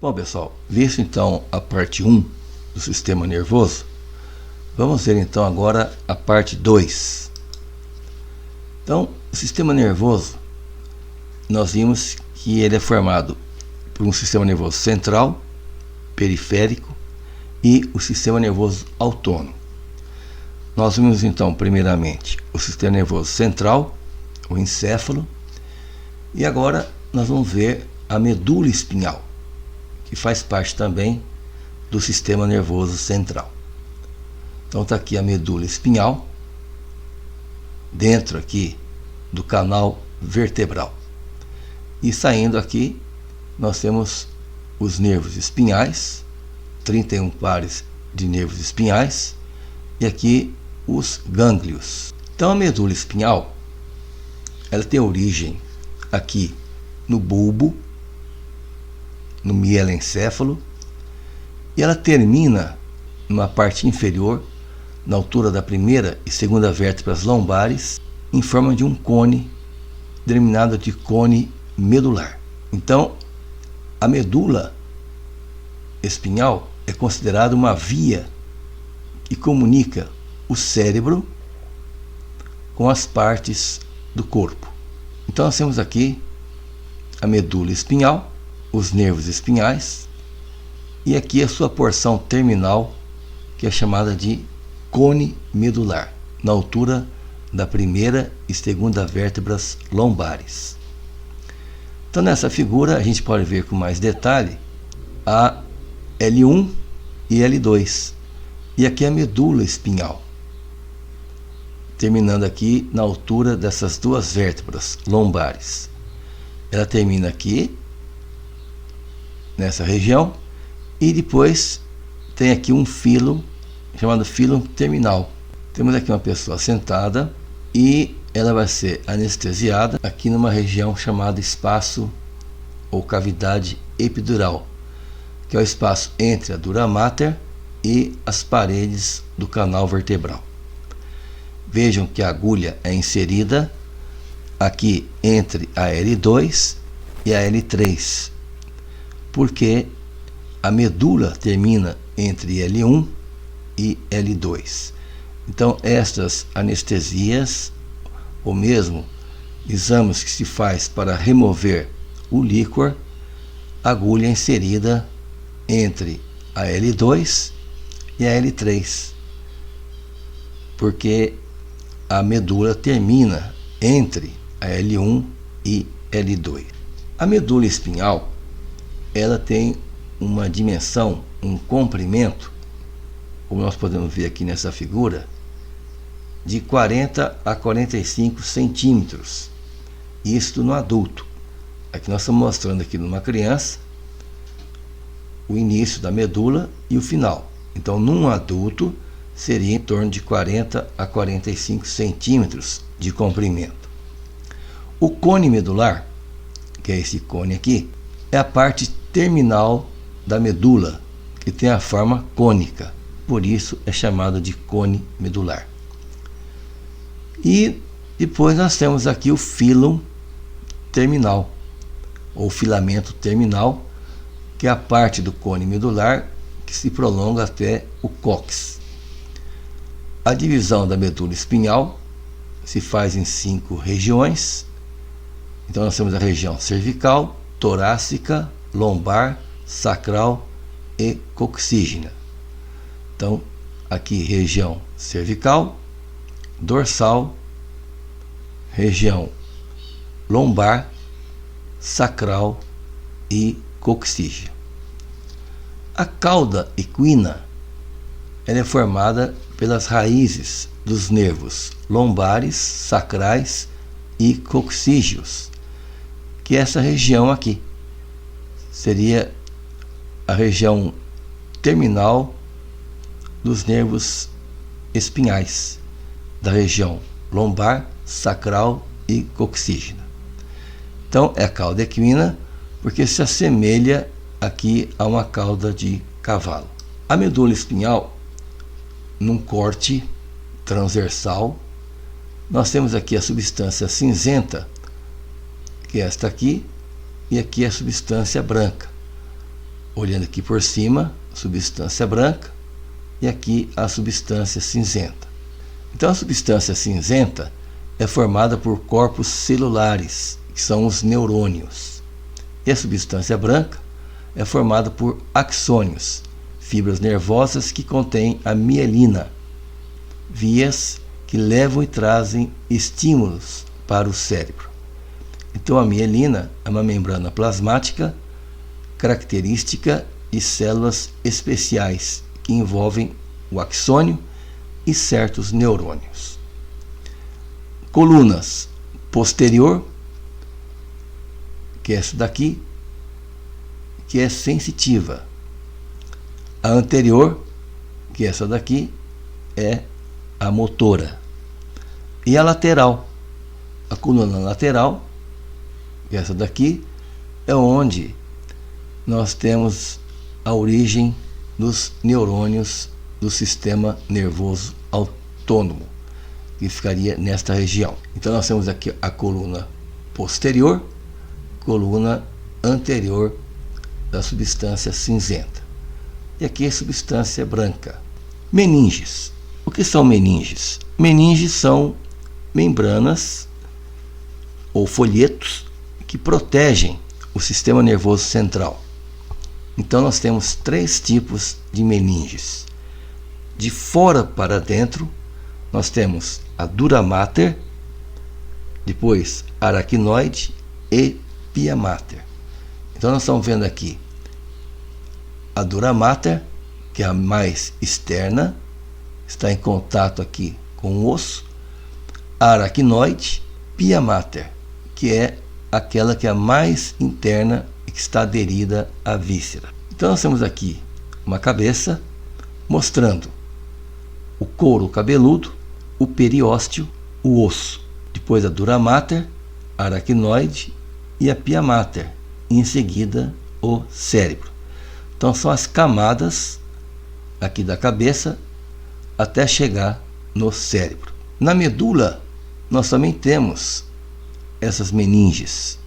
Bom, pessoal, visto então a parte 1 do sistema nervoso, vamos ver então agora a parte 2. Então, o sistema nervoso, nós vimos que ele é formado por um sistema nervoso central, periférico e o sistema nervoso autônomo. Nós vimos então primeiramente o sistema nervoso central, o encéfalo, e agora nós vamos ver a medula espinhal, que faz parte também do sistema nervoso central. Então está aqui a medula espinhal, dentro aqui do canal vertebral. E saindo aqui, nós temos os nervos espinhais, 31 pares de nervos espinhais, e aqui os gânglios. Então a medula espinhal, ela tem origem aqui no bulbo, no mielencéfalo, e ela termina numa parte inferior, na altura da primeira e segunda vértebras lombares, em forma de um cone, denominado de cone medular. Então, a medula espinhal é considerada uma via que comunica o cérebro com as partes do corpo. Então, nós temos aqui a medula espinhal, os nervos espinhais, e aqui a sua porção terminal, que é chamada de cone medular, na altura da primeira e segunda vértebras lombares. Então, nessa figura, a gente pode ver com mais detalhe a L1 e L2. E aqui a medula espinhal, terminando aqui na altura dessas duas vértebras lombares. Ela termina aqui, nessa região, e depois tem aqui um filo, chamado filo terminal. Temos aqui uma pessoa sentada e ela vai ser anestesiada aqui numa região chamada espaço ou cavidade epidural, que é o espaço entre a dura mater e as paredes do canal vertebral. Vejam que a agulha é inserida aqui entre a L2 e a L3, porque a medula termina entre L1 e L2. Então, estas anestesias, ou mesmo exames que se faz para remover o líquor, agulha inserida entre a L2 e a L3, porque a medula termina entre a L1 e L2. A medula espinhal, ela tem uma dimensão, um comprimento, como nós podemos ver aqui nessa figura, de 40 a 45 centímetros. Isto no adulto. Aqui nós estamos mostrando aqui numa criança o início da medula e o final. Então, num adulto, seria em torno de 40 a 45 centímetros de comprimento. O cone medular, que é esse cone aqui, é a parte terminal da medula, que tem a forma cônica. Por isso é chamado de cone medular. E depois nós temos aqui o filo terminal, ou filamento terminal, que é a parte do cone medular que se prolonga até o cóccix. A divisão da medula espinhal se faz em 5 regiões. Então nós temos a região cervical, torácica, lombar, sacral e coccígea. Então, aqui região cervical, dorsal, região lombar, sacral e coccígea. A cauda equina, ela é formada pelas raízes dos nervos lombares, sacrais e coccígeos, que é essa região aqui. Seria a região terminal dos nervos espinhais, da região lombar, sacral e coccígea. Então, é a cauda equina, porque se assemelha aqui a uma cauda de cavalo. A medula espinhal, num corte transversal, nós temos aqui a substância cinzenta, que é esta aqui, e aqui a substância branca. olhando aqui por cima, substância branca, e aqui a substância cinzenta. Então a substância cinzenta é formada por corpos celulares, que são os neurônios. E a substância branca é formada por axônios, fibras nervosas que contêm a mielina, vias que levam e trazem estímulos para o cérebro. Então a mielina é uma membrana plasmática característica de células especiais que envolvem o axônio e certos neurônios. Colunas posterior, que é essa daqui, que é sensitiva. A anterior, que é essa daqui, é a motora. E a lateral, a coluna lateral, que é essa daqui, é onde nós temos a origem dos neurônios do sistema nervoso autônomo, que ficaria nesta região. Então nós temos aqui a coluna posterior, coluna anterior da substância cinzenta. E aqui a substância branca. Meninges. O que são meninges? Meninges são membranas ou folhetos que protegem o sistema nervoso central. Então nós temos 3 tipos de meninges. De fora para dentro, nós temos a dura mater, depois aracnoide e pia mater. Então nós estamos vendo aqui a dura mater, que é a mais externa, está em contato aqui com o osso. A aracnoide, pia mater, que é aquela que é a mais interna e que está aderida à víscera. Então nós temos aqui uma cabeça mostrando o couro cabeludo, o periósteo, o osso. Depois a dura mater, a aracnoide e a pia mater. E em seguida o cérebro. Então são as camadas aqui da cabeça até chegar no cérebro. Na medula nós também temos essas meninges,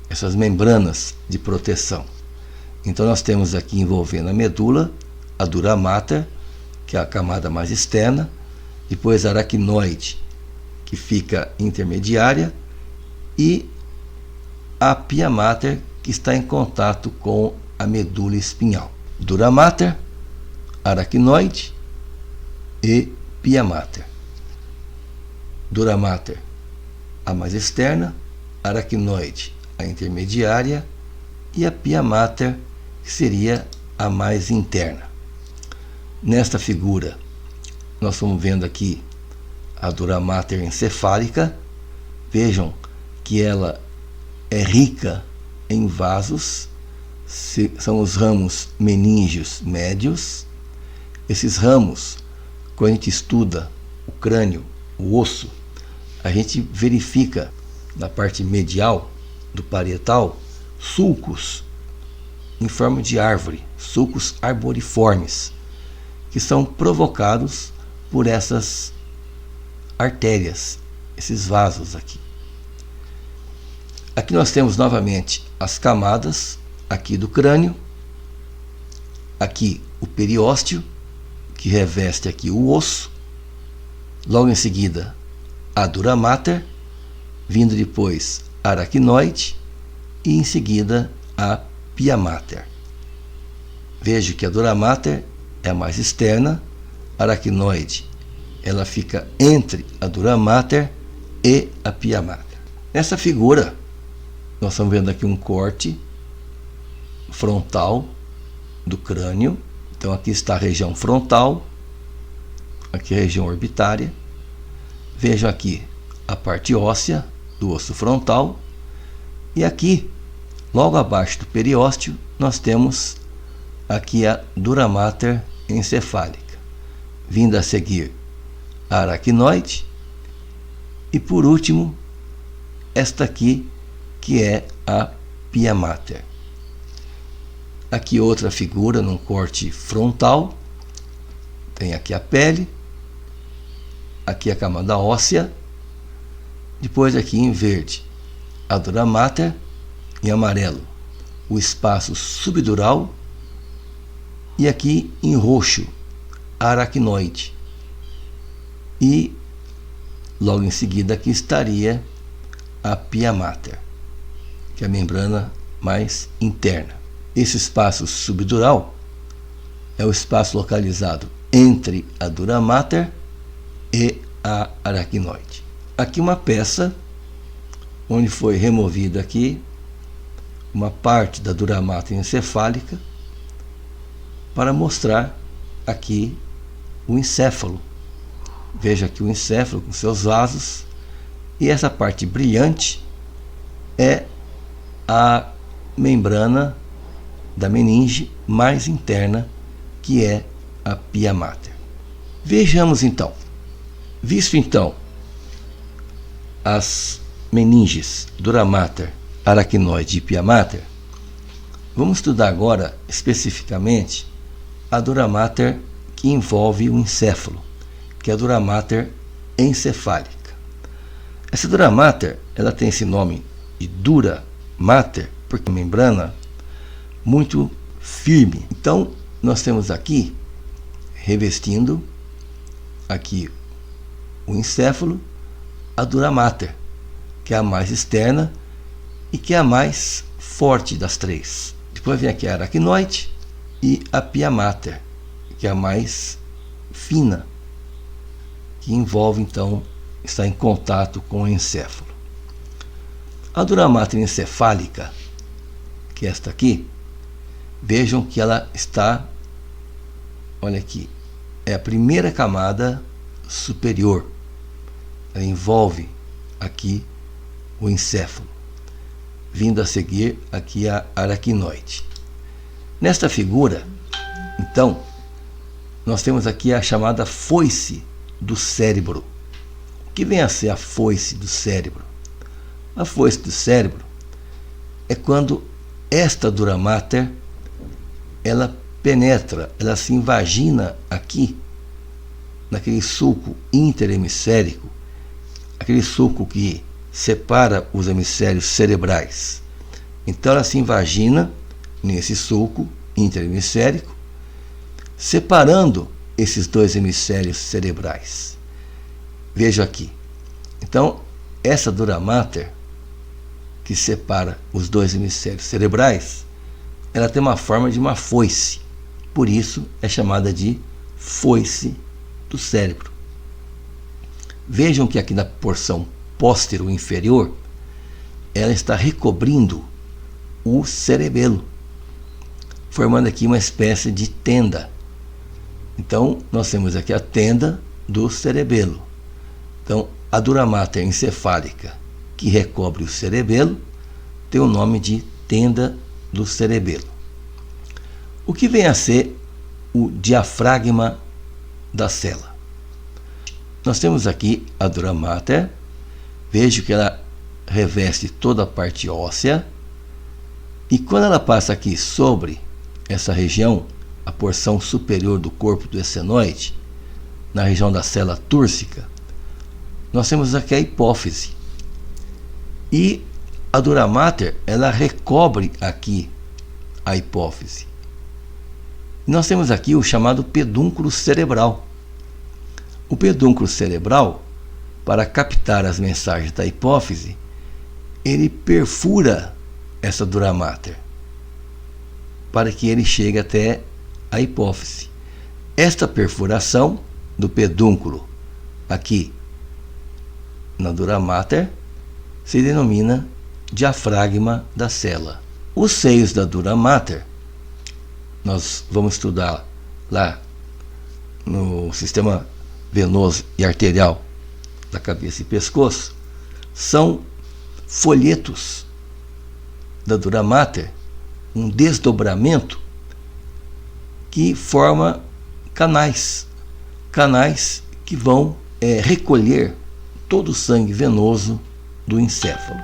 essas membranas de proteção. Então nós temos aqui envolvendo a medula a dura mater, que é a camada mais externa, depois a aracnoide, que fica intermediária, e a pia mater, que está em contato com a medula espinhal. Dura mater, aracnoide e pia mater. Dura mater, a mais externa, aracnoide, a intermediária, e a pia mater, que seria a mais interna. Nesta figura, nós estamos vendo aqui a dura mater encefálica. Vejam que ela é rica em vasos, são os ramos meníngeos médios. Esses ramos, quando a gente estuda o crânio, o osso, a gente verifica na parte medial do parietal sulcos em forma de árvore, sulcos arboriformes, que são provocados por essas artérias, esses vasos aqui. Aqui nós temos novamente as camadas aqui do crânio, aqui o periósteo, que reveste aqui o osso, logo em seguida a dura mater, vindo depois a aracnoide e em seguida a pia mater. Vejo que a dura mater é a mais externa, a aracnoide ela fica entre a dura mater e a pia mater. Nessa figura nós estamos vendo aqui um corte frontal do crânio. Então aqui está a região frontal, aqui a região orbitária. Vejam aqui a parte óssea do osso frontal, e aqui, logo abaixo do periósteo, nós temos aqui a dura mater encefálica, vindo a seguir a aracnoide, e por último, esta aqui, que é a pia mater. Aqui outra figura num corte frontal, tem aqui a pele, aqui a camada óssea, depois aqui em verde a dura mater, em amarelo o espaço subdural e aqui em roxo, a aracnoide. E logo em seguida aqui estaria a pia mater, que é a membrana mais interna. Esse espaço subdural é o espaço localizado entre a dura mater e a aracnoide. Aqui uma peça onde foi removida aqui uma parte da dura mater encefálica para mostrar aqui o encéfalo. Veja aqui o encéfalo com seus vasos, e essa parte brilhante é a membrana da meninge mais interna, que é a pia mater. Vejamos então. Visto então as meninges dura mater, aracnoide e pia mater, vamos estudar agora especificamente a dura mater que envolve o encéfalo, que é a dura mater encefálica. Essa dura mater, ela tem esse nome de dura mater porque é uma membrana muito firme. Então nós temos aqui revestindo aqui o encéfalo a dura mater, que é a mais externa e que é a mais forte das três. Depois vem aqui a aracnoide e a pia mater, que é a mais fina, que envolve então, está em contato com o encéfalo. A dura mater encefálica, que é esta aqui, vejam que ela está, olha aqui, é a primeira camada superior. Ela envolve aqui o encéfalo, vindo a seguir aqui a aracnoide. Nesta figura, então, nós temos aqui a chamada foice do cérebro. O que vem a ser a foice do cérebro? A foice do cérebro é quando esta dura mater ela penetra, ela se invagina aqui naquele sulco interhemisférico, aquele sulco que separa os hemisférios cerebrais. Então ela se invagina nesse sulco interhemisférico, separando esses dois hemisférios cerebrais. Veja aqui. Então, essa dura mater que separa os dois hemisférios cerebrais, ela tem uma forma de uma foice. Por isso é chamada de foice do cérebro. Vejam que aqui na porção póstero inferior, ela está recobrindo o cerebelo, formando aqui uma espécie de tenda. Então, nós temos aqui a tenda do cerebelo. Então, a dura mater encefálica que recobre o cerebelo tem o nome de tenda do cerebelo. O que vem a ser o diafragma da célula? Nós temos aqui a dura mater, vejo que ela reveste toda a parte óssea, e quando ela passa aqui sobre essa região, a porção superior do corpo do essenoide, na região da célula túrcica, nós temos aqui a hipófise. E a dura mater, ela recobre aqui a hipófise. Nós temos aqui o chamado pedúnculo cerebral. O pedúnculo cerebral, para captar as mensagens da hipófise, ele perfura essa dura mater, para que ele chegue até a hipófise. Esta perfuração do pedúnculo aqui na dura mater se denomina diafragma da célula. Os seios da dura mater, nós vamos estudar lá no sistema venoso e arterial da cabeça e pescoço, são folhetos da dura mater, um desdobramento que forma canais que vão recolher todo o sangue venoso do encéfalo.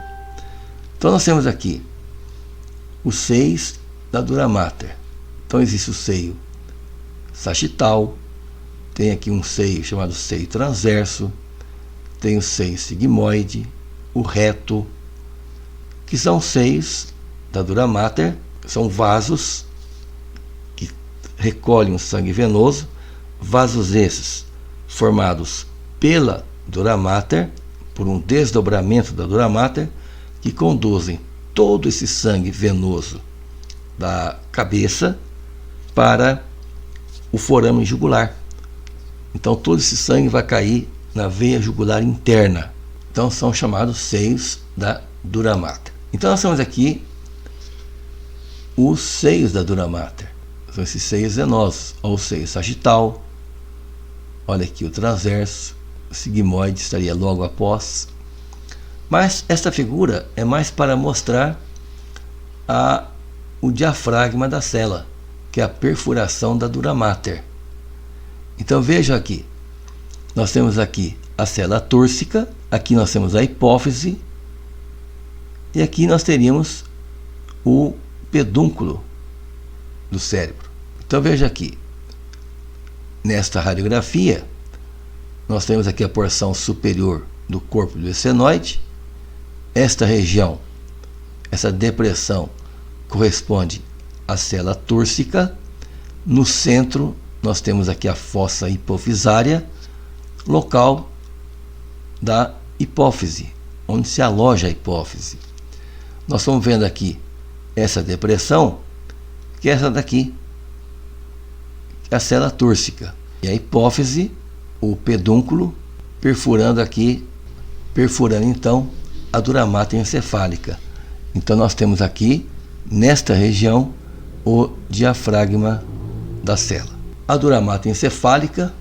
Então nós temos aqui os seios da dura mater. Então existe o seio sagital, tem aqui um seio chamado seio transverso, tem o seio sigmoide, o reto, que são seios da dura mater são vasos que recolhem o sangue venoso, vasos esses formados pela dura mater, por um desdobramento da dura mater, que conduzem todo esse sangue venoso da cabeça para o forame jugular. Então todo esse sangue vai cair na veia jugular interna. Então são chamados seios da dura mater. Então nós temos aqui os seios da dura mater. São esses seios venosos, ou o seio sagital. Olha aqui o transverso, o sigmoide estaria logo após. Mas esta figura é mais para mostrar o diafragma da cela, que é a perfuração da dura mater. Então veja aqui, nós temos aqui a célula túrcica, aqui nós temos a hipófise, e aqui nós teríamos o pedúnculo do cérebro. Então veja aqui, nesta radiografia, nós temos aqui a porção superior do corpo do esfenoide. Esta região, essa depressão, corresponde à célula túrcica. No centro, nós temos aqui a fossa hipofisária, local da hipófise, onde se aloja a hipófise. Nós estamos vendo aqui essa depressão, que é essa daqui, que é a célula túrcica. E a hipófise, o pedúnculo, perfurando então a dura mater encefálica. Então nós temos aqui, nesta região, o diafragma da célula. A dura mater encefálica,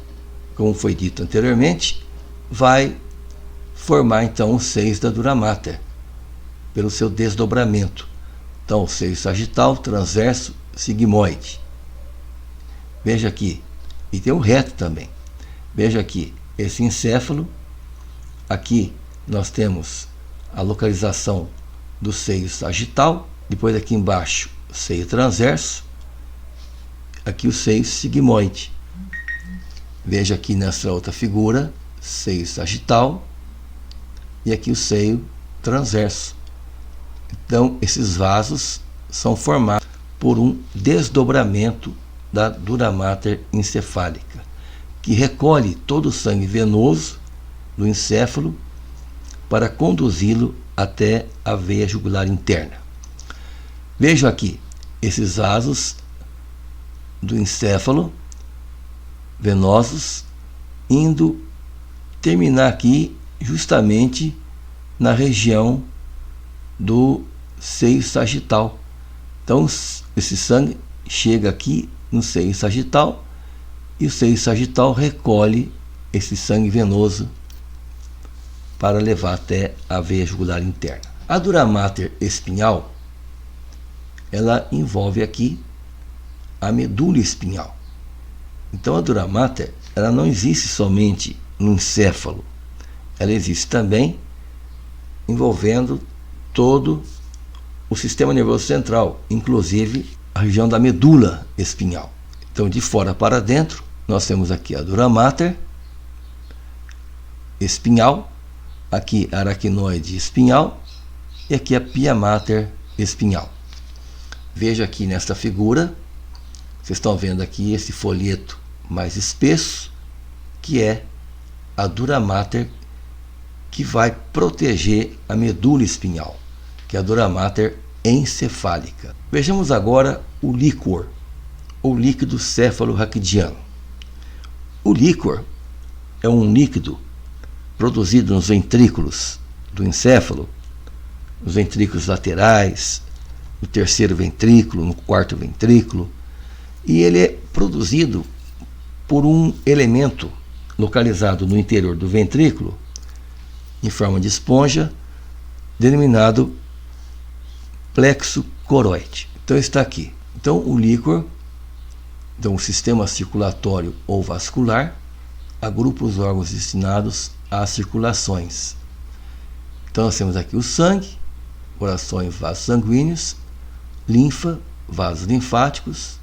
como foi dito anteriormente, vai formar então os seios da dura mater, pelo seu desdobramento. Então o seio sagital, transverso, sigmoide. Veja aqui, e tem o reto também. Veja aqui, esse encéfalo. Aqui nós temos a localização do seio sagital. Depois aqui embaixo, o seio transverso. Aqui o seio sigmoide. Veja aqui nessa outra figura, seio sagital. E aqui o seio transverso. Então, esses vasos são formados por um desdobramento da dura mater encefálica, que recolhe todo o sangue venoso do encéfalo para conduzi-lo até a veia jugular interna. Vejo aqui esses vasos do encéfalo venosos indo terminar aqui justamente na região do seio sagital. Então esse sangue chega aqui no seio sagital e o seio sagital recolhe esse sangue venoso para levar até a veia jugular interna. A dura mater espinhal, ela envolve aqui a medula espinhal. Então a dura mater, ela não existe somente no encéfalo, ela existe também envolvendo todo o sistema nervoso central, inclusive a região da medula espinhal. Então, de fora para dentro, nós temos aqui a dura mater espinhal, aqui a aracnoide espinhal e aqui a pia mater espinhal. Veja aqui nesta figura, vocês estão vendo aqui esse folheto mais espesso, que é a dura mater que vai proteger a medula espinhal, que é a dura mater encefálica. Vejamos agora o líquor, ou líquido cefalorraquidiano. O líquor é um líquido produzido nos ventrículos do encéfalo, nos ventrículos laterais, no terceiro ventrículo, no quarto ventrículo, e ele é produzido por um elemento localizado no interior do ventrículo, em forma de esponja, denominado plexo coroide. Então está aqui. Então o líquor, então o sistema circulatório ou vascular, agrupa os órgãos destinados às circulações. Então nós temos aqui o sangue, corações, vasos sanguíneos, linfa, vasos linfáticos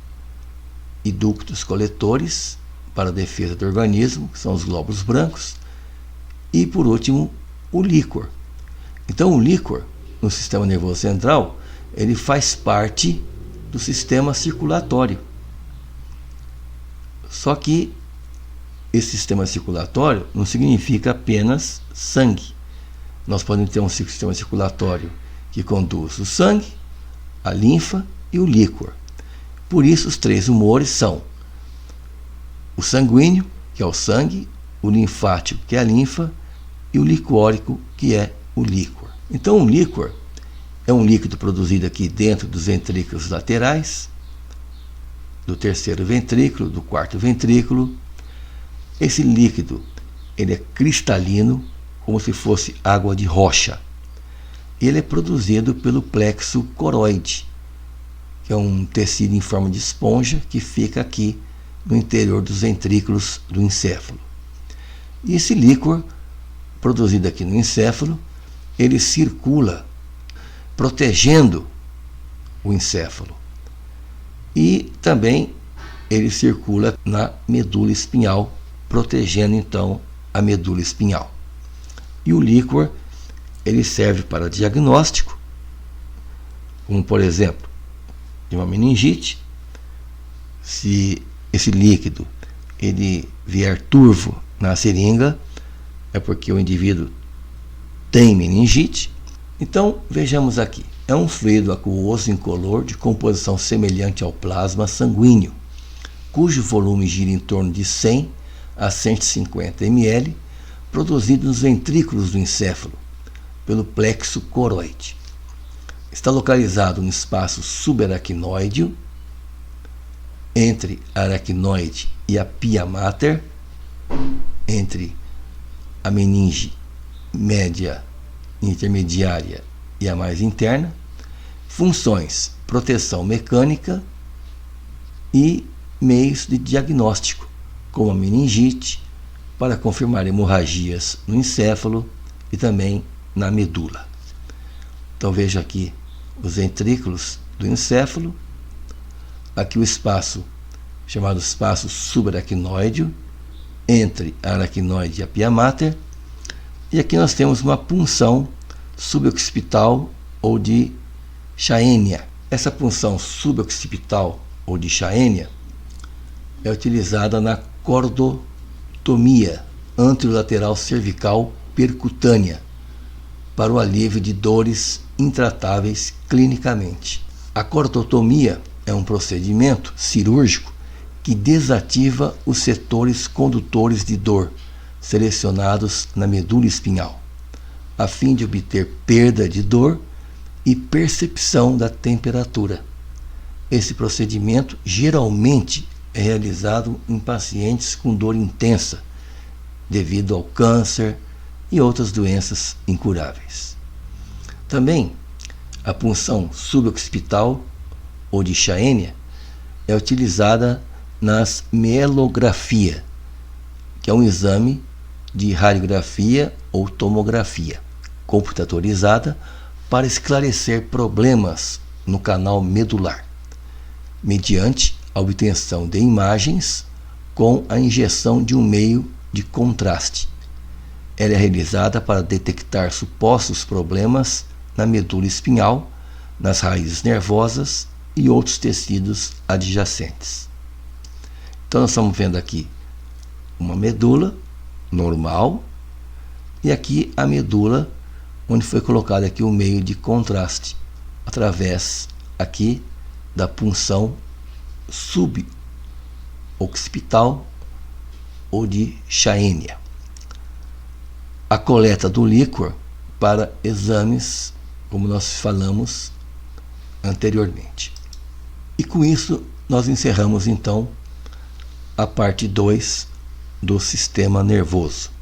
e ductos coletores para a defesa do organismo, que são os glóbulos brancos, e por último o líquor. Então o líquor no sistema nervoso central, ele faz parte do sistema circulatório. Só que esse sistema circulatório não significa apenas sangue. Nós podemos ter um sistema circulatório que conduz o sangue, a linfa e o líquor. Por isso, os três humores são o sanguíneo, que é o sangue, o linfático, que é a linfa, e o licórico, que é o líquor. Então, o líquor é um líquido produzido aqui dentro dos ventrículos laterais, do terceiro ventrículo, do quarto ventrículo. Esse líquido, ele é cristalino, como se fosse água de rocha. Ele é produzido pelo plexo coroide, que é um tecido em forma de esponja que fica aqui no interior dos ventrículos do encéfalo. E esse líquor, produzido aqui no encéfalo, ele circula protegendo o encéfalo. E também ele circula na medula espinhal, protegendo então a medula espinhal. E o líquor, ele serve para diagnóstico, como por exemplo, de uma meningite. Se esse líquido ele vier turvo na seringa, é porque o indivíduo tem meningite. Então, vejamos aqui. É um fluido aquoso incolor de composição semelhante ao plasma sanguíneo, cujo volume gira em torno de 100 a 150 ml, produzido nos ventrículos do encéfalo, pelo plexo coroide. Está localizado no espaço subaracnoide, entre a aracnoide e a pia mater, entre a meninge média, intermediária e a mais interna. Funções: proteção mecânica e meios de diagnóstico, como a meningite, para confirmar hemorragias no encéfalo e também na medula. Então veja aqui os ventrículos do encéfalo, aqui o espaço chamado espaço subaracnoide, entre a aracnoide e a pia mater, e aqui nós temos uma punção suboccipital ou de Chaenia. Essa punção suboccipital ou de Chaenia é utilizada na cordotomia anterolateral cervical percutânea para o alívio de dores intratáveis clinicamente. A cordotomia é um procedimento cirúrgico que desativa os setores condutores de dor selecionados na medula espinhal, a fim de obter perda de dor e percepção da temperatura. Esse procedimento geralmente é realizado em pacientes com dor intensa, devido ao câncer e outras doenças incuráveis. Também a punção suboccipital ou de Chaenia é utilizada nas mielografia, que é um exame de radiografia ou tomografia computadorizada para esclarecer problemas no canal medular, mediante a obtenção de imagens com a injeção de um meio de contraste. Ela é realizada para detectar supostos problemas na medula espinhal, nas raízes nervosas e outros tecidos adjacentes. Então nós estamos vendo aqui uma medula normal e aqui a medula onde foi colocado aqui o meio de contraste através aqui da punção suboccipital ou de Chaenia. A coleta do líquor para exames, como nós falamos anteriormente. E com isso nós encerramos então a parte 2 do sistema nervoso.